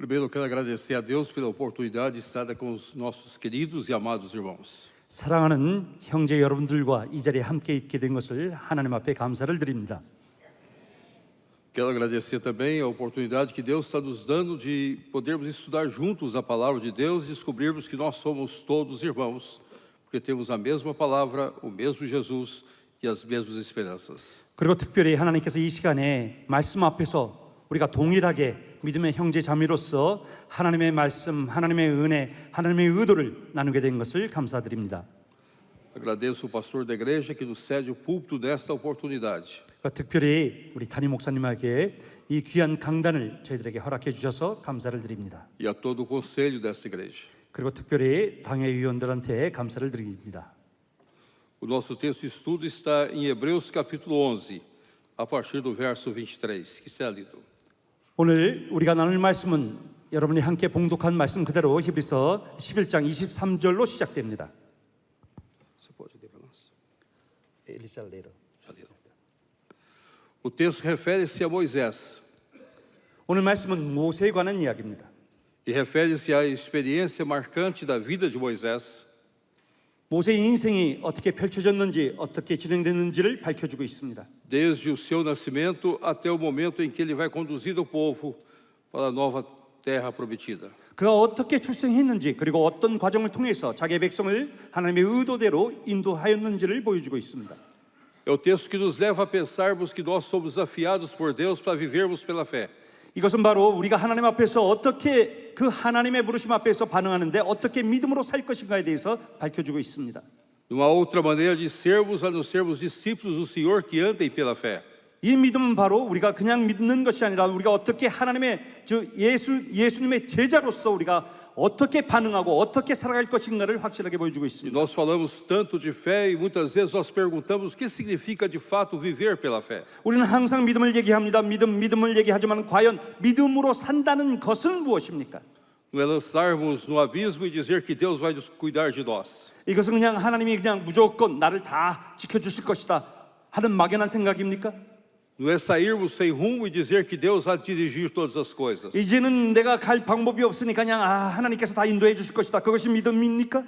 Primeiro, eu quero agradecer a Deus pela oportunidade de estar com os nossos queridos e amados irmãos. 사랑하는 형제 여러분들과 이 자리에 함께 있게 된 것을 하나님 앞에 감사를 드립니다. Quero agradecer também a oportunidade que Deus está nos dando de podermos estudar juntos a palavra de Deus e descobrirmos que nós somos todos irmãos, porque temos a mesma palavra, o mesmo Jesus e as mesmas esperanças. 그리고 특별히 하나님께서 이 시간에 말씀 앞에서 우리가 동일하게 믿음의 형제 자매로서 하나님의 말씀, 하나님의 은혜, 하나님의 의도를 나누게 된 것을 감사드립니다. Agradeço o pastor da igreja que nos cede o púlpito nesta oportunidade. 특별히 우리 담임 목사님에게 이 귀한 강단을 저희들에게 허락해 주셔서 감사를 드립니다. E a todo o conselho desta igreja. 그리고 특별히 당회위원들한테 감사를 드립니다. O nosso texto de estudo está em Hebreus capítulo 11, a partir do verso 23, que será lido. 오늘 우리가 나눌 말씀은 여러분이 함께 봉독한 말씀 그대로 히브리서 11장 23절로 시작됩니다. Você pode ler para nós? 엘리사 레이더. O texto refere-se a Moisés 오늘 말씀은 모세에 관한 이야기입니다. e refere-se à experiência marcante da vida de Moisés, 모세의 인생이 어떻게 펼쳐졌는지, 어떻게 진행됐는지를 밝혀주고 있습니다. desde o seu nascimento até o momento em que ele vai conduzir o povo para a nova terra prometida. 그가 어떻게 출생했는지, 그리고 어떤 과정을 통해서 자기의 백성을 하나님의 의도대로 인도하였는지를 보여주고 있습니다. É o texto que nos leva a pensarmos que nós somos desafiados por Deus para vivermos pela fé. 이것은 바로 우리가 하나님 앞에서 어떻게 그 하나님의 부르심 앞에서 반응하는데 어떻게 믿음으로 살 것인가에 대해서 밝혀주고 있습니다. Não há outra maneira de sermos a não sermos discípulos do Senhor que andem pela fé. 이 믿음은 바로 우리가 그냥 믿는 것이 아니라 우리가 어떻게 하나님의 예수님의 제자로서 우리가 어떻게 반응하고 어떻게 살아갈 것인가를 확실하게 보여주고 E 있습니다. nós falamos tanto de fé e muitas vezes nós perguntamos o que significa de fato viver pela fé. 우리는 항상 믿음을 얘기합니다. 믿음을 얘기하지만 과연 믿음으로 산다는 것은 무엇입니까? Não é lançarmos no abismo e dizer que Deus vai cuidar de nós. 이것은 그냥 하나님이 그냥 무조건 나를 다 지켜주실 것이다 하는 막연한 생각입니까? Não é sairmos sem rumo e dizer que Deus vai dirigir todas as coisas. 이제는 내가 갈 방법이 없으니까 그냥 하나님께서 다 인도해 주실 것이다. 그것이 믿음입니까?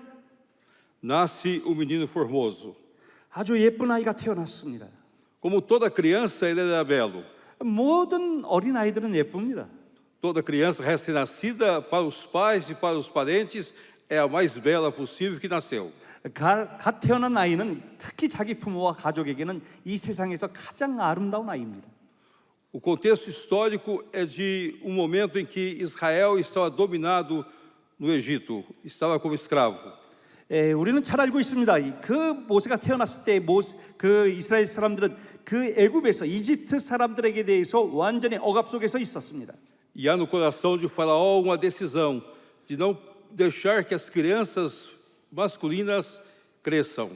Nasce o menino formoso. 아주 예쁜 아이가 태어났습니다. Como toda criança, ele era belo. 모든 어린 아이들은 예쁩니다. Toda criança recém-nascida, para os pais e para os parentes, é a mais bela possível que nasceu. 갓 태어난 아이는 특히 자기 부모와 가족에게는 이 세상에서 가장 아름다운 아이입니다. O contexto histórico é de um momento em que Israel estava dominado no Egito, estava como escravo. 우리는 잘 알고 있습니다. 그 모세가 태어났을 때 그 이스라엘 사람들은 그 애굽에서 이집트 사람들에게 대해서 완전히 억압 속에서 있었습니다. E há no coração de Faraó uma decisão de não deixar que as crianças masculinas cresçam.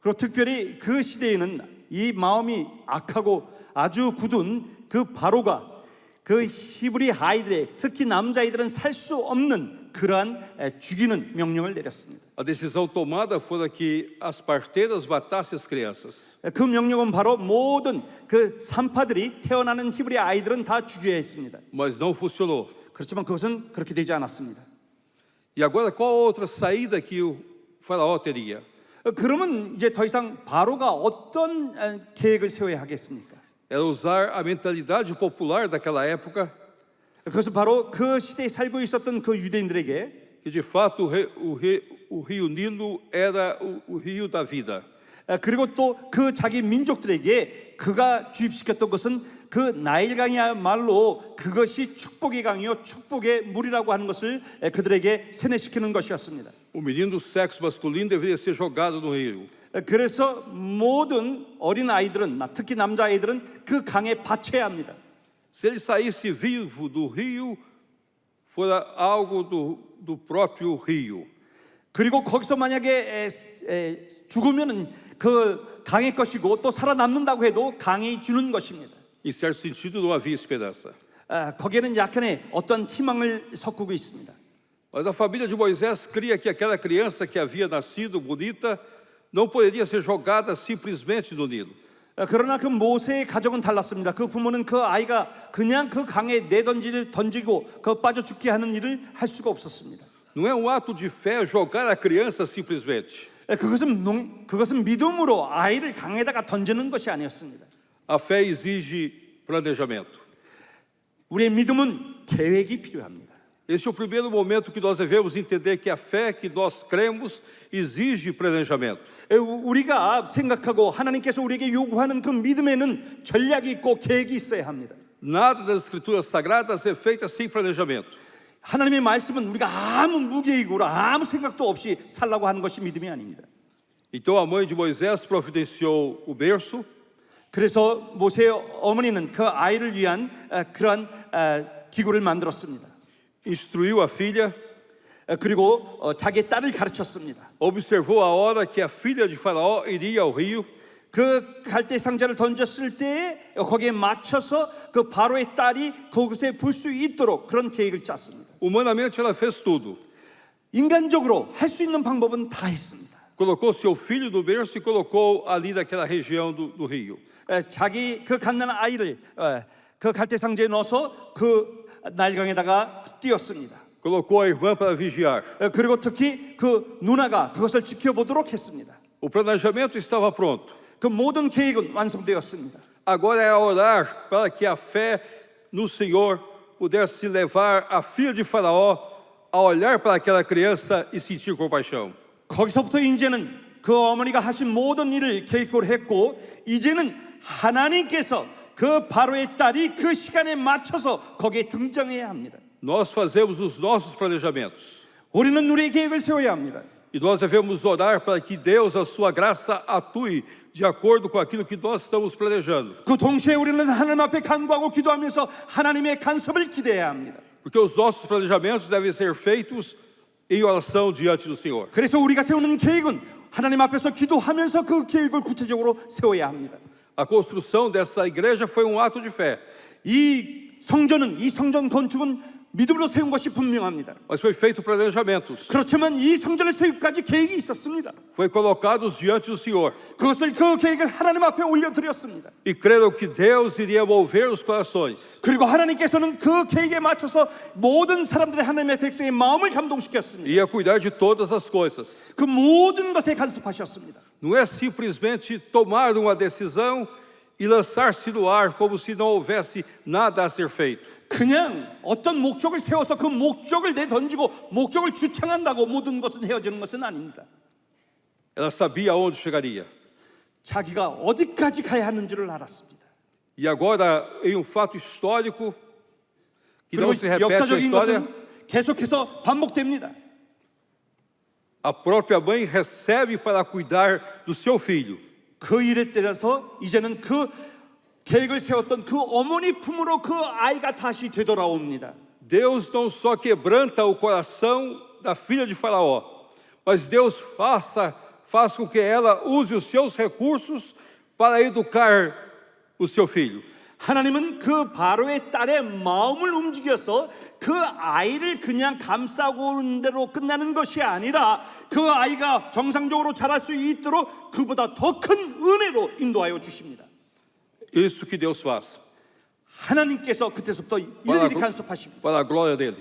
그리고 특별히 그 시대에는 이 마음이 악하고 아주 굳은 그 바로가 그 히브리 아이들의 특히 남자아이들은 살 수 없는 그러한 죽이는 명령을 내렸습니다. A decisão tomada foi que as parteiras matassem as crianças. 그 명령은 바로 모든 그 산파들이 태어나는 히브리 아이들은 다 죽여야 했습니다. Mas não funcionou. 그렇지만 그것은 그렇게 되지 않았습니다. E agora qual a outra saída que o Faraó teria? 그러면 이제 더 이상 바로가 어떤 계획을 세워야 하겠습니까? Era usar a mentalidade popular daquela época, 그것은 바로 그 시대에 살고 있었던 그 유대인들에게 que de fato o rio Nilo era o rio da vida. 그리고 또 그 자기 민족들에게 그가 주입시켰던 것은 그 나일강이야말로 그것이 축복의 강이요 축복의 물이라고 하는 것을 그들에게 세뇌시키는 것이었습니다. O menino do sexo masculino deveria ser jogado no rio. 그래서 모든 어린 아이들은 특히 남자 아이들은 그 강에 받쳐야 합니다. Se ele saísse vivo do rio, fora algo do próprio rio. 그리고 거기서 만약에 죽으면은 그 강의 것이고 또 살아남는다고 해도 강이 주는 것입니다. Em certo sentido, não havia esperança. 거기에는 약간의 어떤 희망을 섞고 있습니다. Mas a família de Moisés cria que aquela criança que havia nascido bonita não poderia ser jogada simplesmente no Nilo. 그러나 그 모세의 가정은 달랐습니다. 그 부모는 그 아이가 그냥 그 강에 던지고 그 빠져 죽게 하는 일을 할 수가 없었습니다. Não é um ato de fé jogar a criança simplesmente. 그것은 믿음으로 아이를 강에다가 던지는 것이 아니었습니다. A fé exige planejamento. 우리의 믿음은 계획이 필요합니다. Esse é o primeiro momento que nós devemos entender que a fé que nós cremos exige planejamento. 우리가 생각하고 하나님께서 우리에게 요구하는 그 믿음에는 전략이 있고 계획이 있어야 합니다. Nada das escrituras sagradas é feita sem planejamento. 하나님의 말씀은 우리가 아무 무계획으로 아무 생각도 없이 살라고 하는 것이 믿음이 아닙니다. Então a mãe de Moisés providenciou o berço, 그래서 모세의 어머니는 그 아이를 위한 그러한 기구를 만들었습니다. instruiu a filha, 그리고 자기의 딸을 가르쳤습니다. observou a hora que a filha de Faraó iria ao rio, 그 갈대 상자를 던졌을 때 거기에 맞춰서 그 바로의 딸이 그곳에 볼 수 있도록 그런 계획을 짰습니다. humanamente ela fez tudo. 인간적으로 할 수 있는 방법은 다 했습니다. Colocou seu filho no berço e colocou ali naquela região do rio. 자기 그 갓난 아이를 그 갈대 상자에 넣어서 그 날강에다가 띄웠습니다. Colocou a irmã para vigiar. 그리고 특히 그 누나가 그것을 지켜보도록 했습니다. O planejamento estava pronto. 그 모든 계획은 완성되었습니다. Agora é orar para que a fé no Senhor pudesse levar a filha de Faraó a olhar para aquela criança e sentir compaixão. 거기서부터 이제는 그 어머니가 하신 모든 일을 계획을 했고 이제는 하나님께서 그 바로의 딸이 그 시간에 맞춰서 거기에 등장해야 합니다. Nós fazemos os nossos planejamentos 우리는 우리의 계획을 세워야 합니다. e nós devemos orar para que Deus, a sua graça, atue de acordo com aquilo que nós estamos planejando. 그 동시에 우리는 하나님 앞에 간구하고 기도하면서 하나님의 간섭을 기대해야 합니다. Porque os nossos planejamentos devem ser feitos em oração diante do Senhor. 그래서 우리가 세우는 계획은 하나님 앞에서 기도하면서 그 계획을 구체적으로 세워야 합니다. A construção dessa igreja foi um ato de fé, 이 성전 건축은 믿음으로 세운 것이 분명합니다. mas foi feito planejamentos. 그렇지만 이 성전을 세우기까지 계획이 있었습니다. Foi colocados diante do Senhor 그 계획을 하나님 앞에 올려드렸습니다. e creram que Deus iria mover os corações. 그리고 하나님께서는 그 계획에 맞춰서 모든 사람들의 하나님의 백성의 마음을 감동시켰습니다. Ia cuidar de todas as coisas. 그 모든 것에 간섭하셨습니다. Não é simplesmente tomar uma decisão e lançar-se no ar como se não houvesse nada a ser feito. 그냥 어떤 목적을 세워서 그 목적을 내던지고 목적을 주창한다고 모든 것은 헤어지는 것은 아닙니다. Ela sabia aonde chegaria. 자기가 어디까지 가야 하는지를 알았습니다. E agora, em um fato histórico que 그리고 não se repete na 역사적인 história, 것은 계속해서 반복됩니다. a própria mãe recebe para cuidar do seu filho. 그 일에 따라서 이제는 그 계획을 세웠던 그 어머니 품으로 그 아이가 다시 되돌아옵니다. Deus não só quebranta o coração da filha de Faraó, mas Deus faz com que ela use os seus recursos para educar o seu filho. 하나님은 그 바로의 딸의 마음을 움직여서 그 아이를 그냥 감싸고 오는 대로 끝나는 것이 아니라 그 아이가 정상적으로 자랄 수 있도록 그보다 더 큰 은혜로 인도하여 주십니다. Isso que Deus faz 하나님께서 그때서부터 일일이 간섭하십니다. para a glória dele.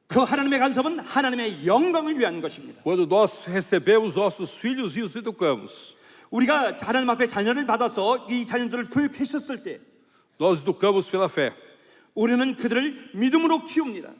그 하나님의 간섭은 하나님의 영광을 위한 것입니다. Quando nós recebemos nossos filhos e os educamos, 우리가 하나님 앞에 자녀를 받아서 이 자녀들을 교육했었을 때 nós educamos pela fé, 우리는 그들을 믿음으로 키웁니다.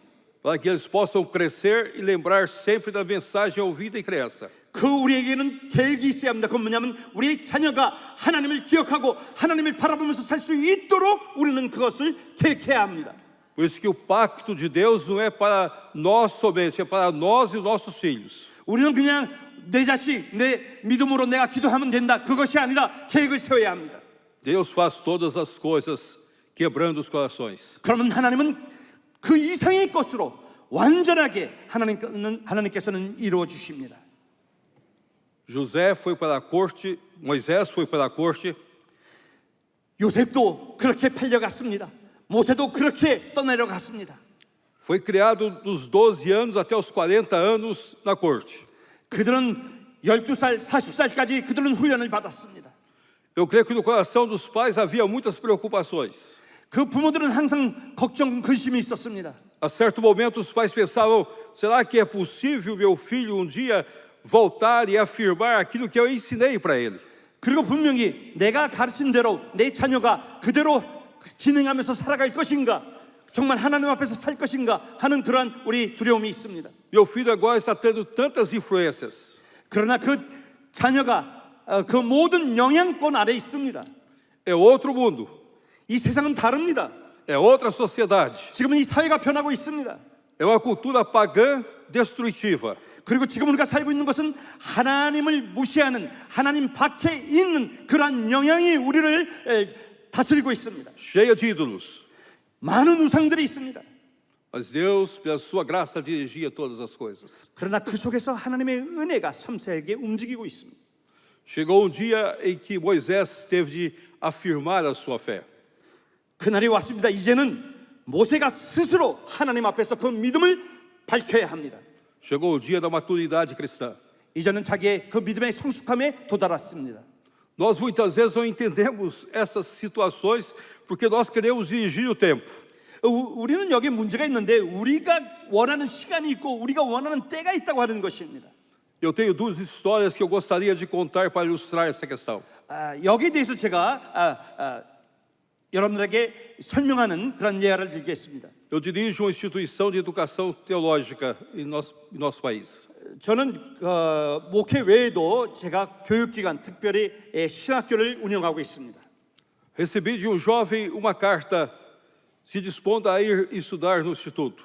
para que eles possam crescer e lembrar sempre da mensagem ouvida em criança. 그 우리에게는 계획이 있어야 합니다. 그건 뭐냐면 우리 자녀가 하나님을 기억하고 하나님을 바라보면서 살 수 있도록 우리는 그것을 계획해야 합니다. Por isso que o pacto de Deus não é para nós somente, é para nós e os nossos filhos. 우리는 그냥 내 자식, 내 믿음으로 내가 기도하면 된다. 그것이 아니라 계획을 세워야 합니다. Deus faz todas as coisas quebrando os corações. 그러면 하나님은 그 이상의 것으로 완전하게 하나님께서는 이루어 주십니다. José foi para a corte, Moisés foi para a corte, 요셉도 그렇게 팔려갔습니다. 모세도 그렇게 떠내려갔습니다. foi criado dos 12 anos até os 40 anos na corte. 그들은 12살, 40살까지 그들은 훈련을 받았습니다. Eu creio que no coração dos pais havia muitas preocupações. 그 부모들은 항상 걱정, 근심이 있었습니다. A certo momento os pais pensavam, será que é possível meu filho um dia voltar e afirmar aquilo que eu ensinei para ele? 그리고 분명히 내가 가르친 대로 내 자녀가 그대로 진행하면서 살아갈 것인가, 정말 하나님 앞에서 살 것인가 하는 그러한 우리 두려움이 있습니다. Meu filho agora está tendo tantas influências. 그러나 그 자녀가 그 모든 영향권 아래 있습니다. É outro mundo, 이 세상은 다릅니다. é outra sociedade, 지금은 이 사회가 변하고 있습니다. é uma cultura pagã destrutiva. 그리고 지금 우리가 살고 있는 것은 하나님을 무시하는, 하나님 밖에 있는 그러한 영향이 우리를 다스리고 있습니다. Cheia de ídolos. 많은 우상들이 있습니다. Mas Deus, pela sua graça, dirigia todas as coisas. 그러나 그 속에서 하나님의 은혜가 섬세하게 움직이고 있습니다. Chegou um dia em que Moisés teve de afirmar a sua fé. 그날이 왔습니다. 이제는 모세가 스스로 하나님 앞에서 그 믿음을 밝혀야 합니다. Chegou o dia da maturidade cristã. 이제는 자기의 그 믿음의 성숙함에 도달했습니다. Nós muitas vezes não entendemos essas situações porque nós queremos dirigir o tempo. 우리는 여기에 문제가 있는데 우리가 원하는 시간이 있고 우리가 원하는 때가 있다고 하는 것입니다. Eu tenho duas histórias que eu gostaria de contar para ilustrar essa questão. 여기에 대해서 제가 여러분들에게 설명하는 그런 예화를 드리겠습니다. Eu dirijo uma instituição de educação teológica em nosso país. 저는 목회 외에도 제가 교육기관, 특별히 신학교를 운영하고 있습니다. Recebi de um jovem uma carta se dispondo a ir estudar no instituto.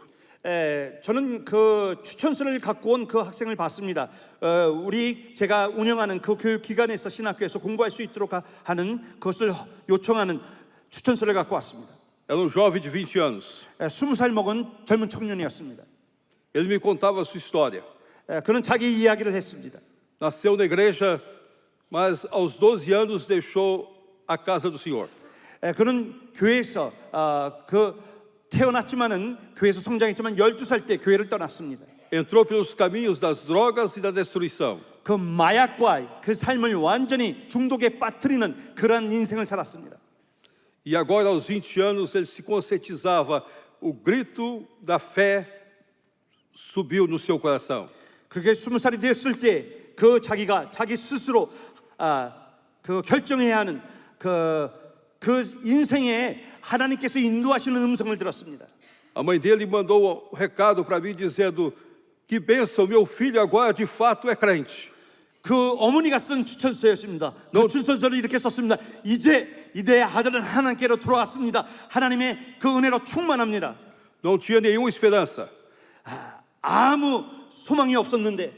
저는 그 추천서를 갖고 온 그 학생을 봤습니다. 제가 운영하는 그 교육기관에서 신학교에서 공부할 수 있도록 하는 그것을 요청하는 추천서를 갖고 왔습니다. Era um jovem de 20 anos. 20살 먹은 젊은 청년이었습니다. Ele me contava a sua história. 그는 자기 이야기를 했습니다. Nasceu na igreja, mas aos 12 anos deixou a casa do Senhor. 그는 교회에서 태어났지만은 교회에서 성장했지만 12살 때 교회를 떠났습니다. Entrou pelos caminhos das drogas e da destruição. 그 마약과 그 삶을 완전히 중독에 빠뜨리는 그런 인생을 살았습니다. E agora, aos 20 anos, ele se conscientizava, o grito da fé subiu no seu coração. 그렇게 20살이 되었을 때 그 자기가 자기 스스로 그 결정해야 하는 그 인생에 하나님께서 인도하시는 음성을 들었습니다. A mãe dele mandou um recado para mim dizendo: que bênção, meu filho agora de fato é crente. 그 어머니가 쓴 추천서였습니다. 그 추천서를 이렇게 썼습니다. 이제 내 아들은 하나님께로 돌아왔습니다. 하나님의 그 은혜로 충만합니다. Não tinha nenhuma esperança. 아무 소망이 없었는데.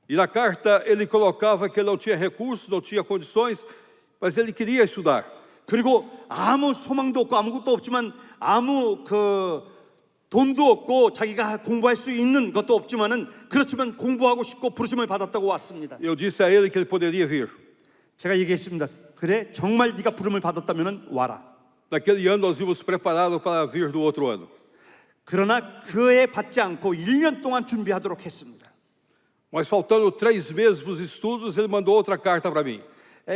E na carta ele colocava que ele não tinha recursos, não tinha condições, mas ele queria estudar. 그리고 아무 소망도 없고 아무것도 없지만 아무 돈도 없고 자기가 공부할 수 있는 것도 없지만은 그렇지만 공부하고 싶고 부르심을 받았다고 왔습니다. Eu disse a ele que ele poderia vir. 제가 얘기했습니다. 그래, 정말 네가 부름을 받았다면은 와라. Naquele ano nós vimos prepará-lo para vir no outro ano. 그러나 그에 받지 않고 1년 동안 준비하도록 했습니다. Mas faltando 3 meses para os estudos, ele mandou outra carta para mim.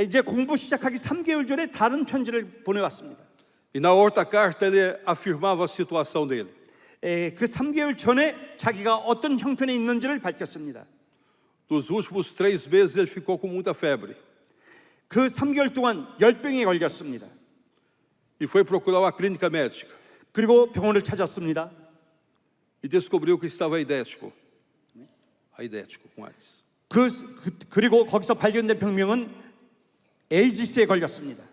이제 공부 시작하기 3개월 전에 다른 편지를 보내왔습니다. E na outra carta ele afirmava a situação dele. 그 3개월 전에 자기가 어떤 형편에 있는지를 밝혔습니다. Nos últimos 3 meses ele ficou com muita febre. 그 3개월 동안 열병에 걸렸습니다. E foi procurar uma clínica médica. 그리고 병원을 찾았습니다. E descobriu que estava aidético. Aidético, com AIDS. 그리고 거기서 발견된 병명은 에이즈스에 걸렸습니다.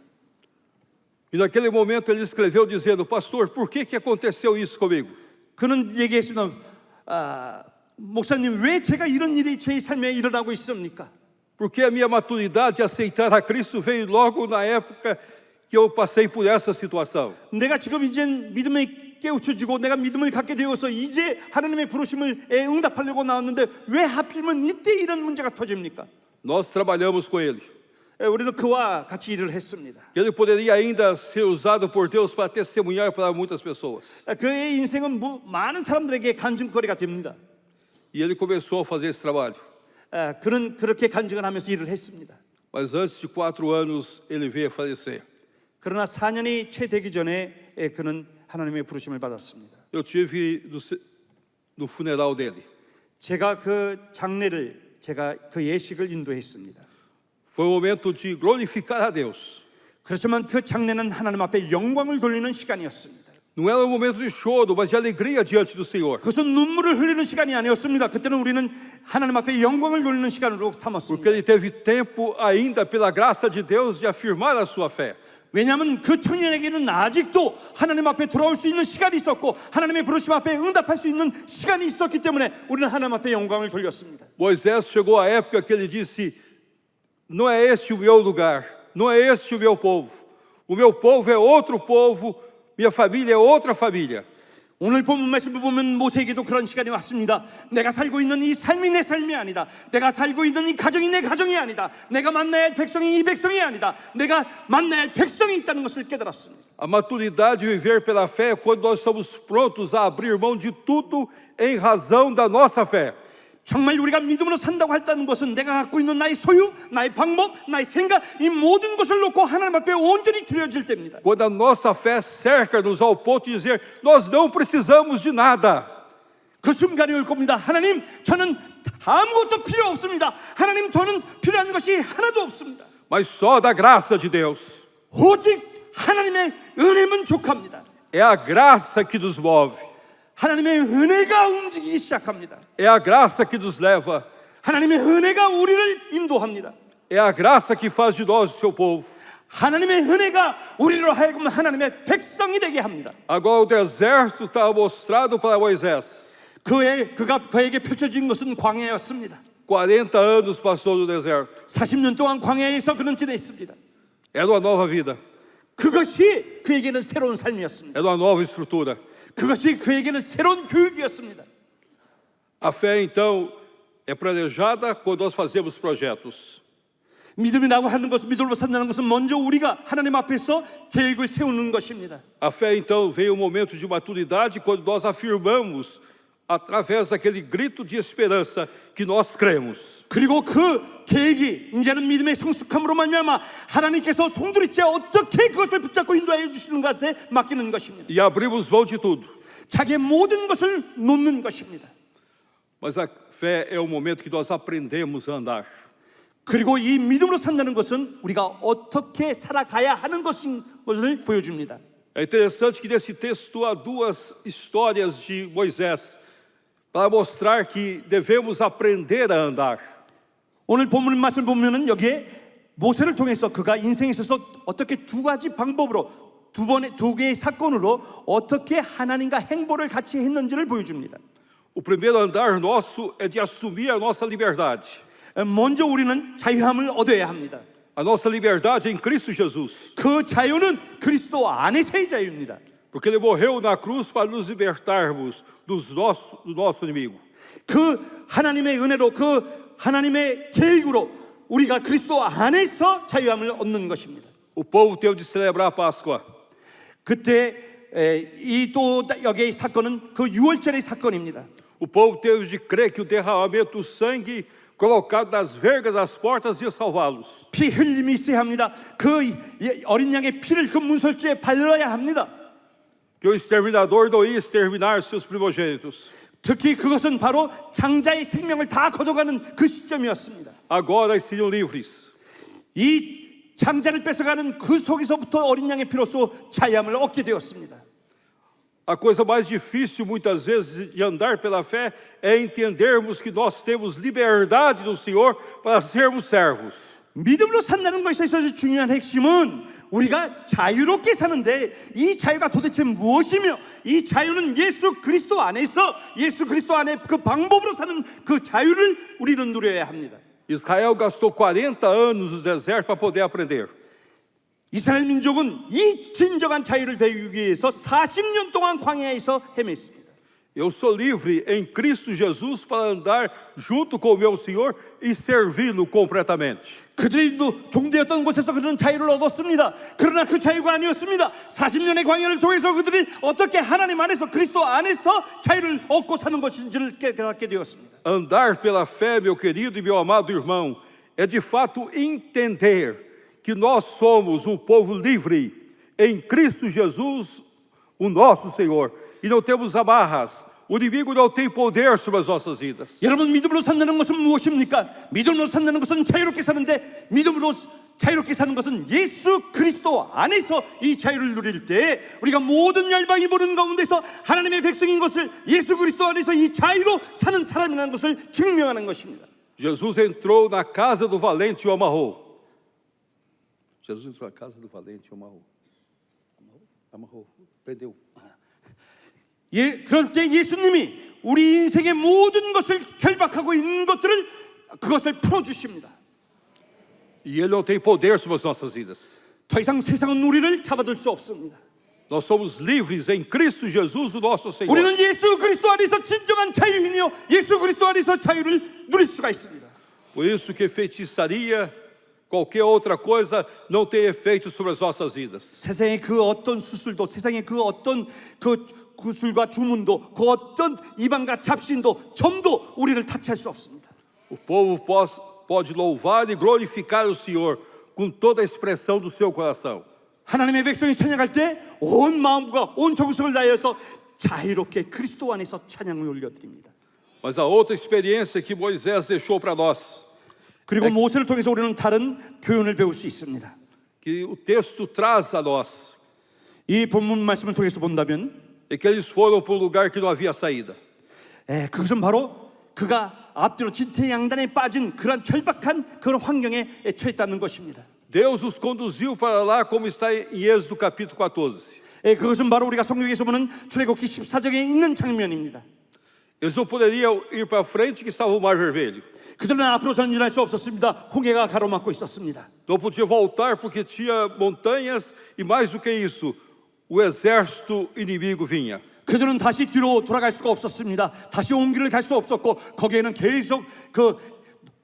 E naquele momento ele escreveu dizendo: pastor, por que aconteceu isso comigo? 그는 얘기했습니다. 목사님, 왜 제가 이런 일이 제 삶에 일어나고 있습니까? Porque a minha maturidade de aceitar a Cristo veio logo na época que eu passei por essa situação. 내가 지금 이제 믿음에 깨우쳐지고 내가 믿음을 갖게 되어서 이제 하나님의 부르심을 응답하려고 나왔는데 왜 하필이면 이때 이런 문제가 터집니까? Nós trabalhamos com ele. 우리는 그와 같이 일을 했습니다. Ele poderia ainda ser usado por Deus para testemunhar para muitas pessoas. 그의 인생은 많은 사람들에게 간증거리가 됩니다. E ele começou a fazer esse trabalho. 그는 그렇게 간증을 하면서 일을 했습니다. mas antes de 4 anos ele veio a falecer. 그러나 4년이 채 되기 전에 그는 하나님의 부르심을 받았습니다. Eu tive no funeral dele. 제가 그 장례를 제가 그 예식을 인도했습니다. Foi um momento de glorificar a Deus. 그렇지만 그 장례는 하나님 앞에 영광을 돌리는 시간이었습니다. Não era um momento de choro, mas de alegria diante do Senhor. 그것은 눈물을 흘리는 시간이 아니었습니다. 그때는 우리는 하나님 앞에 영광을 돌리는 시간으로 Porque 삼았습니다. ele teve tempo ainda, pela graça de Deus, de afirmar a sua fé. 왜냐하면 그 청년에게는 아직도 하나님 앞에 돌아올 수 있는 시간이 있었고 하나님의 부르심 앞에 응답할 수 있는 시간이 있었기 때문에 우리는 하나님 앞에 영광을 돌렸습니다. Moisés chegou à época que ele disse: não é este o meu lugar, não é este o meu povo. O meu povo é outro povo, minha família é outra família. 오늘 본문 말씀을 보면 모세에게도 그런 시간이 왔습니다. 내가 살고 있는 이 삶이 내 삶이 아니다. 내가 살고 있는 이 가정이 내 가정이 아니다. 내가 만나야 할 백성이 이 백성이 아니다. 내가 만나야 할 백성이 있다는 것을 깨달았습니다. A maturidade de viver pela fé é quando nós estamos prontos a abrir mão de tudo em razão da nossa fé. 정말 우리가 믿음으로 산다고 한다는 것은 내가 갖고 있는 나의 소유, 나의 방법, 나의 생각 이 모든 것을 놓고 하나님 앞에 온전히 드려질 때입니다. Quando a nossa fé cerca-nos ao ponto de dizer: nós não precisamos de nada. 그 순간이 올 겁니다. 하나님, 저는 아무것도 필요 없습니다. 하나님, 저는 필요한 것이 하나도 없습니다. Mas só da graça de Deus. 오직 하나님의 은혜만 족합니다. É a graça que nos move. 하나님의 은혜가 움직이기 시작합니다. É a graça que nos leva. 하나님의 은혜가 우리를 인도합니다. É a graça que faz de nós o seu povo. 하나님의 은혜가 우리로 하여금 하나님의 백성이 되게 합니다. Agora o deserto está mostrado para Moisés. 그에게 펼쳐진 것은 광야였습니다. 40 anos passou no deserto. 40년 동안 광야에서 그는 지냈습니다. Era uma nova vida. 그것이 그에게는 새로운 삶이었습니다. Era uma nova estrutura. 그것이 그에게는 새로운 교육이었습니다. A fé, então, é planejada quando nós fazemos projetos. 믿음이라고 하는 것은, 믿음으로 산다는 것은 먼저 우리가 하나님 앞에서 계획을 세우는 것입니다. A fé, então, vem um momento de maturidade quando nós afirmamos, através daquele grito de esperança, que nós cremos. 그리고 그 계획이 이제는 믿음의 성숙함으로 말미암아 하나님께서 송두리째 어떻게 그것을 붙잡고 인도하여 주시는 것에 맡기는 것입니다. E abrimos mão de tudo. 자기의 모든 것을 놓는 것입니다. Mas a fé é o momento que nós aprendemos a andar. 그리고 이 믿음으로 산다는 것은 우리가 어떻게 살아가야 하는 것을 보여줍니다. É interessante que nesse texto há 2 histórias de Moisés para mostrar que devemos aprender a andar. 오늘 본문 말씀을 보면은 여기에 모세를 통해서 그가 인생에 있어서 어떻게 2가지 방법으로 두 개의 사건으로 어떻게 하나님과 행보를 같이 했는지를 보여줍니다. O primeiro andar nosso é de assumir a nossa liberdade. 먼저 우리는 자유함을 얻어야 합니다. A nossa liberdade em Cristo Jesus. 그 자유는 그리스도 안에서의 자유입니다. Porque ele morreu na cruz para nos libertarmos do nosso inimigo. 그 하나님의 은혜로 그 하나님의 계획으로 우리가 그리스도 안에서 자유함을 얻는 것입니다. O povo teve de celebrar a Páscoa. 그때 이 또 여기의 사건은 그 유월절의 사건입니다. O povo teve de crer que o derramamento do sangue colocado nas vergas das portas ia salvá-los. 피 흘림이 있어야 합니다. 그 어린 양의 피를 그 문설주에 발라야 합니다. Que o exterminador não ia exterminar seus primogênitos. 특히 그것은 바로 장자의 생명을 다 걷어가는 그 시점이었습니다. Agora seriam livres. 이 장자를 뺏어가는 그 속에서부터 어린 양의 피로써 자유함을 얻게 되었습니다. A coisa mais difícil muitas vezes de andar pela fé é entendermos que nós temos liberdade do Senhor para sermos servos. 믿음으로 산다는 것에 있어서 중요한 핵심은 우리가 자유롭게 사는데 이 자유가 도대체 무엇이며 이 자유는 예수 그리스도 안에서 예수 그리스도 안에 그 방법으로 사는 그 자유를 우리는 누려야 합니다. Israel gastou 40 anos no deserto para poder aprender. 이스라엘 민족은 이 진정한 자유를 배우기 위해서 40년 동안 광야에서 헤맸습니다. Eu sou livre em Cristo Jesus para andar junto com o meu Senhor e servi-lo completamente. 그들이 종되었던 곳에서 그들은 자유를 얻었습니다. 그러나 그 자유가 아니었습니다. 40년의 광야를 통해서 그들이 어떻게 하나님 안에서 그리스도 안에서 자유를 얻고 사는 것인지를 깨닫게 되었습니다. Andar pela fé, meu querido e meu amado irmão, é de fato entender que nós somos um povo livre em Cristo Jesus, o nosso Senhor, e não temos amarras. O inimigo não tem poder sobre as nossas vidas. 여러분, 믿음으로 산다는 것은 무엇입니까? 믿음으로 산다는 것은 자유롭게 사는데, 믿음으로 자유롭게 사는 것은 예수 그리스도 안에서 이 자유를 누릴 때 우리가 모든 열방이 보는 가운데서 하나님의 백성인 것을, 예수 그리스도 안에서 이 자유로 사는 사람이라는 것을 증명하는 것입니다. Jesus entrou na casa do valente e o amarrou. Jesus entrou na casa do valente e o amarrou. Amarrou, prendeu. 그럴 때 예수님이 우리 인생의 모든 것을 결박하고 있는 것들을, 그것을 풀어주십니다. E ele não tem poder sobre as nossas vidas. 더 이상 세상은 우리를 잡아둘 수 없습니다. Nós somos livres em Cristo Jesus, o nosso Senhor. 우리는 예수 그리스도 안에서 진정한 자유인이요, 예수 그리스도 안에서 자유를 누릴 수가 있습니다. Por isso que feitiçaria, qualquer outra coisa, não tem efeito sobre as nossas vidas. 세상의 그 어떤 수술도, 세상의 그 어떤 그 구술과 주문도, 그 어떤 이방과 잡신도, 점도 우리를 타치할 수 없습니다. O povo pode louvar e glorificar o Senhor com toda a expressão do seu coração. 하나님의 백성이 찬양할 때 온 마음과 온 정성을 다해서 자유롭게 그리스도 안에서 찬양을 올려드립니다. Mas a outra experiência que Moisés deixou para nós, 그리고 모세를 통해서 우리는 다른 교훈을 배울 수 있습니다. que o texto traz a nós, 이 본문 말씀을 통해서 본다면, é que eles foram para um lugar que não havia saída. 그것은 바로 그가 앞뒤로 진퇴양단에 빠진 그런 절박한 그런 환경에 처했다는 것입니다. Deus os conduziu para lá, como está em Êxodo capítulo 14. 그것은 바로 우리가 성경에서 보는 출애굽기 14장에 있는 장면입니다. Eles não poderiam ir para frente, que estava o Mar Vermelho. 그들은 앞으로 전진할 수 없었습니다. 홍해가 가로막고 있었습니다. Não podia voltar porque tinha montanhas e mais do que isso, o exército inimigo vinha. 그들은 다시 뒤로 돌아갈 수가 없었습니다. 다시 온 길을 갈 수 없었고, 거기에는 계속 그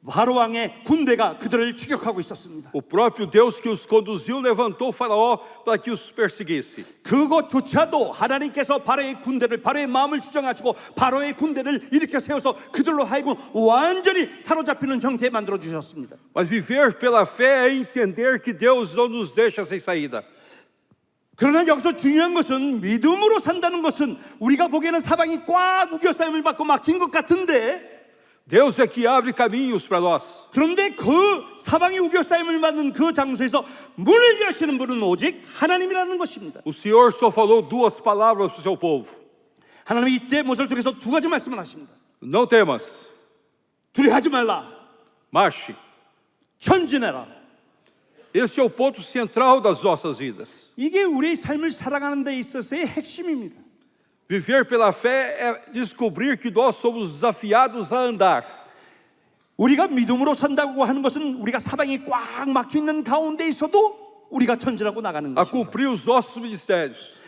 바로 왕의 군대가 그들을 추격하고 있었습니다. O próprio Deus que os conduziu levantou o faraó para que os perseguisse. 그것조차도 하나님께서 바로의 군대를, 바로의 마음을 주장하시고 바로의 군대를 일으켜 세워서 그들로 하여금 완전히 사로잡히는 형태에 만들어 주셨습니다. Mas viver pela fé é entender que Deus não nos deixa sem saída. 그러나 여기서 중요한 것은, 믿음으로 산다는 것은 우리가 보기에는 사방이 꽉 우겨싸임을 받고 막힌 것 같은데, Deus é que abre caminhos para nós. 그런데 그 사방이 우겨싸임을 받는 그 장소에서 문을 여시는 분은 오직 하나님이라는 것입니다. O Senhor só falou duas palavras para o seu povo. 하나님이 이때 모세를 통해서 두 가지 말씀을 하십니다. Não temas, 두려워하지 말라, marche. 전진해라. Esse é o ponto central das nossas vidas. 이게 우리의 삶을 살아가는 데 있어서의 핵심입니다. Viver pela fé é descobrir que nós somos desafiados a andar. 우리가 믿음으로 산다고 하는 것은 우리가 사방이 꽉 막혀 있는 가운데 있어도 우리가 전진하고 나가는 A 것입니다. cumprir os nossos ministérios,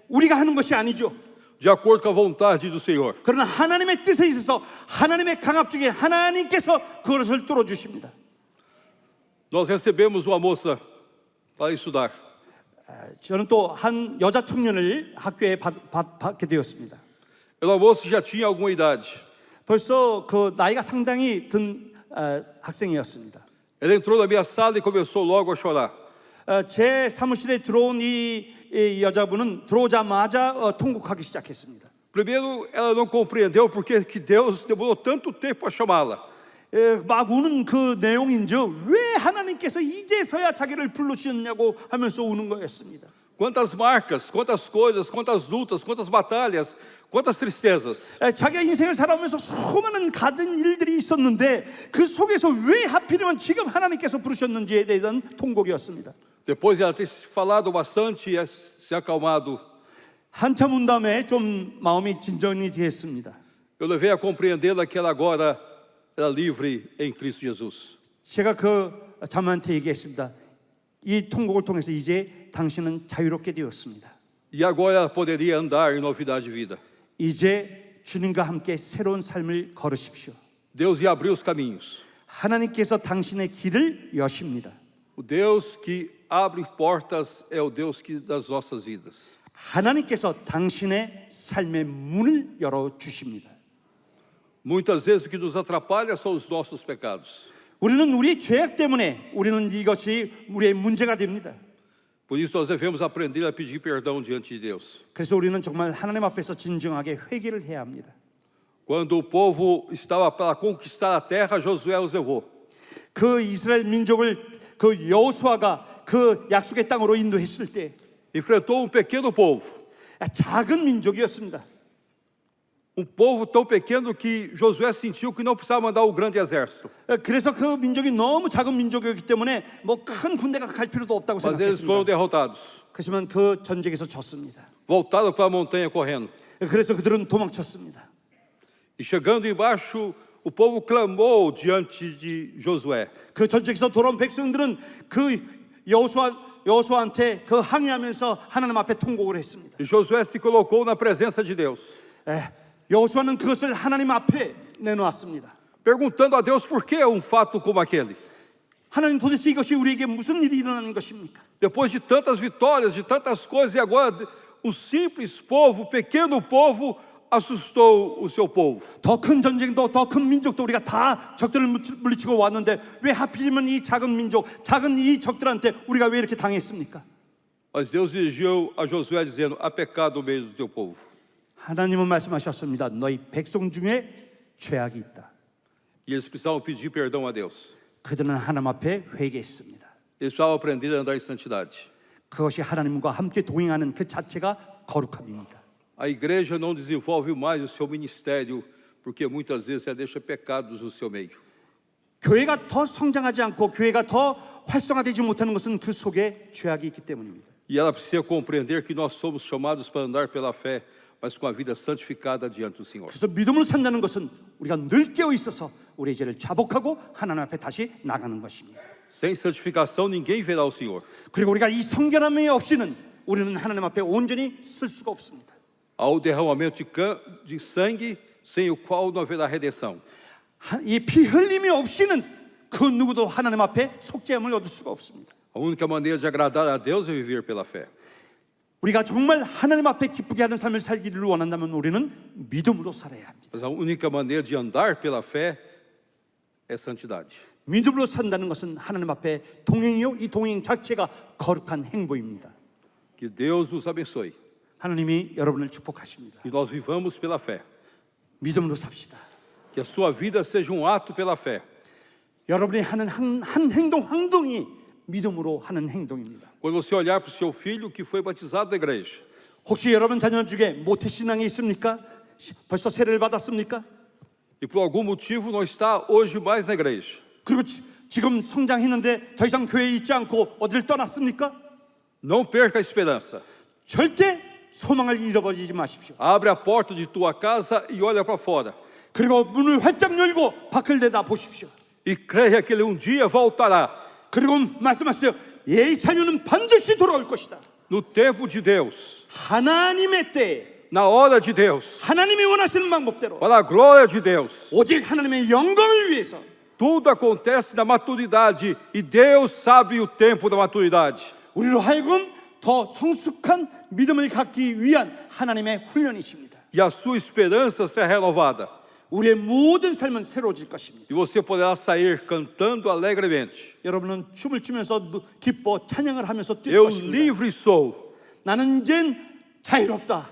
우리가 하는 것이 아니죠. de acordo com a vontade do Senhor. 그러나 하나님의 뜻에 있어서 하나님의 강압 중에 하나님께서 그것을 뚫어주십니다. Nós recebemos uma moça para estudar. 저는 또 한 여자 청년을 학교에 받게 되었습니다. Era uma moça que já tinha alguma idade. 벌써 그 나이가 상당히 든 학생이었습니다. Ela entrou na minha sala e começou logo a chorar. 제 사무실에 들어온 이 여자분은 들어오자마자 통곡하기 시작했습니다. Primeiro, ela não compreendeu porque que Deus demorou tanto tempo a chamá-la. 막 우는 그 내용인즉 왜 하나님께서 이제서야 자기를 불러주셨냐고 하면서 우는 거였습니다. Quantas marcas, quantas coisas, quantas lutas, quantas batalhas, quantas tristezas. 자기가 인생을 살아오면서 수많은 가진 일들이 있었는데 그 속에서 왜 하필이면 지금 하나님께서 부르셨는지에 대한 통곡이었습니다. Depois de ela ter falado bastante e se acalmado, 한참 운 다음에 좀 마음이 진정이 됐습니다. eu levei a compreendê-la que ela agora era livre em Cristo Jesus. 제가 그 자매한테 얘기했습니다. 이 통곡을 통해서 이제 당신은 자유롭게 되었습니다. E agora ela poderia andar em novidade de vida. 이제 주님과 함께 새로운 삶을 걸으십시오. Deus ia abrir os caminhos. 하나님께서 당신의 길을 여십니다. O Deus que abre portas é o Deus que das nossas vidas. 하나님께서 당신의 삶의 문을 열어 주십니다. Muitas vezes o que nos atrapalha são os nossos pecados. 우리는 우리 죄악 때문에 우리는 이것이 우리의 문제가 됩니다. Por isso nós devemos aprender a pedir perdão diante de Deus. 그래서 우리는 정말 하나님 앞에서 진정하게 회개를 해야 합니다. Quando o povo estava para conquistar a terra, Josué os levou. 그 이스라엘 민족을 그 여호수아가 그 약속의 땅으로 인도했을 때 Enfrentou um pequeno povo. 작은 민족이었습니다. Um povo tão pequeno que Josué sentiu que não precisava mandar o grande exército. 그래서 그 민족이 너무 작은 민족이었기 때문에 뭐 큰 군대가 갈 필요도 없다고 Mas eles foram 생각했습니다. derrotados. 그렇지만 그 전쟁에서 졌습니다. Voltaram para a montanha correndo. 그래서 그들은 도망쳤습니다. E chegando embaixo, o povo clamou diante de Josué. 그 전쟁에서 돌아온 백성들은 그 여호수아한테 그 항의하면서 하나님 앞에 통곡을 했습니다. E Josué se colocou na presença de Deus, 여호수아는 그것을 하나님 앞에 내놓았습니다. perguntando a Deus por que um fato como aquele. 하나님 도대체 이것이 우리에게 무슨 일이 일어나는 것입니까? Depois de tantas vitórias, de tantas coisas, e agora um simples povo, pequeno povo, assustou o seu povo. 더 큰 전쟁도 더 큰 민족도 우리가 다 적들을 물리치고 왔는데 왜 하필이면 이 작은 민족, 작은 이 적들한테 우리가 왜 이렇게 당했습니까? Mas Deus dirigiu a Josué dizendo: há pecado no meio do teu povo. 하나님은 말씀하셨습니다. 너희 백성 중에 죄악이 있다. E eles precisavam pedir perdão a Deus. 그들은 하나님 앞에 회개했습니다. Eles precisavam aprender a andar em santidade. 그것이 하나님과 함께 동행하는 그 자체가 거룩함입니다. A igreja não desenvolve mais o seu ministério porque muitas vezes ela deixa pecados no seu meio. 교회가 더 성장하지 않고 교회가 더 활성화되지 못하는 것은 그 속에 죄악이 있기 때문입니다. E ela precisa compreender que nós somos chamados para andar pela fé, mas com a vida santificada diante do Senhor. 그래서 믿음으로 산다는 것은 우리가 늘 깨어 있어서 우리의 죄를 자복하고 하나님 앞에 다시 나가는 것입니다. Sem santificação ninguém verá o Senhor. 그리고 우리가 이 성결함이 없이는 우리는 하나님 앞에 온전히 쓸 수가 없습니다. Há o derramamento de sangue, sem o qual não haverá redenção. 이 피 흘림이 없이는 그 누구도 하나님 앞에 속죄함을 얻을 수가 없습니다. A única maneira de agradar a Deus é viver pela fé. 우리가 정말 하나님 앞에 기쁘게 하는 삶을 살기를 원한다면 우리는 믿음으로 살아야 합니다. Mas a única maneira de andar pela fé é santidade. 믿음으로 산다는 것은 하나님 앞에 동행이요, 이 동행 자체가 거룩한 행보입니다. Que Deus os abençoe. 하나님이 여러분을 축복하십니다. Que nós vivamos pela fé. 믿음으로 삽시다. Que a sua vida seja um ato pela fé. 여러분이 하는 한 행동 행동이 믿음으로 하는 행동입니다. Quando você olhar para o seu filho que foi batizado na igreja, 혹시 여러분 자녀 중에 모태신앙이 있습니까? 벌써 세례를 받았습니까? e por algum motivo não está hoje mais na igreja, 그리고 지금 성장했는데 더 이상 교회에 있지 않고 어디를 떠났습니까? não perca a esperança. 절대 소망을 잃어버리지 마십시오. Abre a porta de tua casa e olha para fora. 그리고 문을 활짝 열고 밖을 내다 보십시오. E creia que ele um dia voltará. 그리고 말씀하세요. 이 자녀는 반드시 돌아올 것이다. No tempo de Deus, 하나님의 때에 na hora de Deus, 하나님이 원하시는 방법대로 para a glória de Deus. 오직 하나님의 영광을 위해서 Tudo acontece na maturidade e Deus sabe o tempo da maturidade. 우리로 하여금 더 성숙한 믿음을 갖기 위한 하나님의 훈련이십니다. E a sua esperança será renovada. 우리의 모든 삶은 새로워질 것입니다. E você poderá sair cantando alegremente. 여러분은 춤을 추면서 기뻐 찬양을 하면서 뛸 Eu 것입니다. livre sou, 나는 이젠 자유롭다.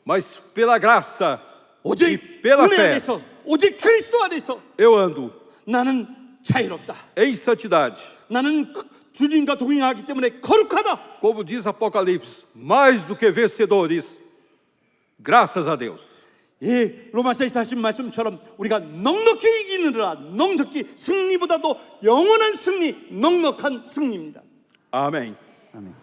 mas pela graça 오직 e pela 은혜 fé 안에서 오직 그리스도 안에서 eu ando 나는 자유롭다. em santidade. 나는 주님과 동행하기 때문에 거룩하다. Como diz Apocalipse, mais do que vencedores, graças a Deus. 예, 로마서에서 하신 말씀처럼 우리가 넉넉히 이기느라 넉넉히 승리보다도 영원한 승리, 넉넉한 승리입니다. Amém. 아멘.